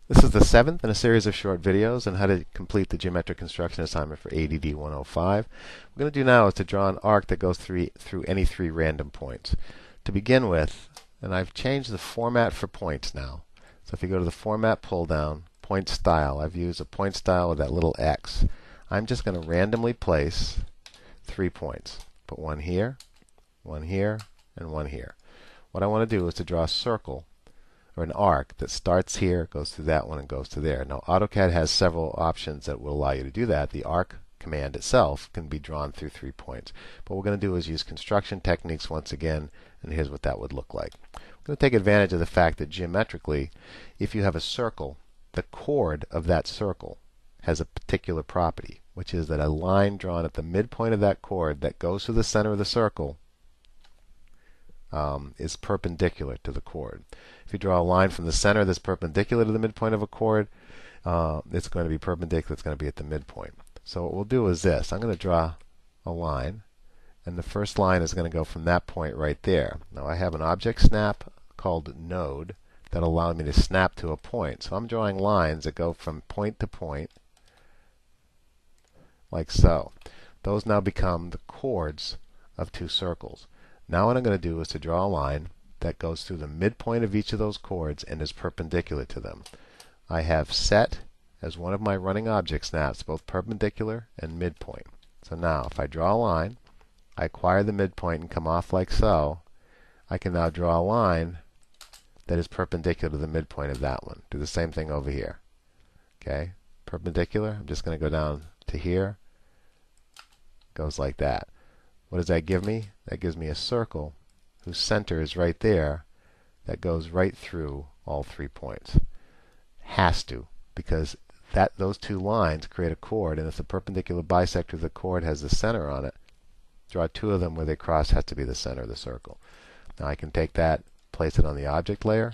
This is the seventh in a series of short videos on how to complete the geometric construction assignment for ADD 105. What we're going to do now is to draw an arc that goes through any three random points. To begin with, and I've changed the format for points now. So if you go to the Format pull-down, Point Style, I've used a point style with that little X. I'm just going to randomly place 3 points. Put one here, and one here. What I want to do is to draw a circle or an arc that starts here, goes through that one, and goes to there. Now, AutoCAD has several options that will allow you to do that. The arc command itself can be drawn through 3 points. But what we're going to do is use construction techniques once again, and here's what that would look like. We're going to take advantage of the fact that geometrically, if you have a circle, the chord of that circle has a particular property, which is that a line drawn at the midpoint of that chord that goes through the center of the circle is perpendicular to the chord. If you draw a line from the center that's perpendicular to the midpoint of a chord, it's going to be perpendicular. It's going to be at the midpoint. So what we'll do is this. I'm going to draw a line, and the first line is going to go from that point right there. Now I have an object snap called node that allows me to snap to a point. So I'm drawing lines that go from point to point like so. Those now become the chords of two circles. Now what I'm going to do is to draw a line that goes through the midpoint of each of those chords and is perpendicular to them. I have set as one of my running object snaps both perpendicular and midpoint. So now if I draw a line, I acquire the midpoint and come off like so, I can now draw a line that is perpendicular to the midpoint of that one. Do the same thing over here. Okay, perpendicular. I'm just going to go down to here. Goes like that. What does that give me? That gives me a circle whose center is right there that goes right through all 3 points. Has to, because those two lines create a chord, and if the perpendicular bisector of the chord has the center on it, draw 2 of them where they cross has to be the center of the circle. Now I can take that, place it on the object layer,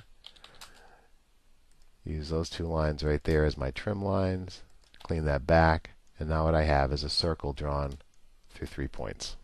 use those 2 lines right there as my trim lines, clean that back, and now what I have is a circle drawn through 3 points.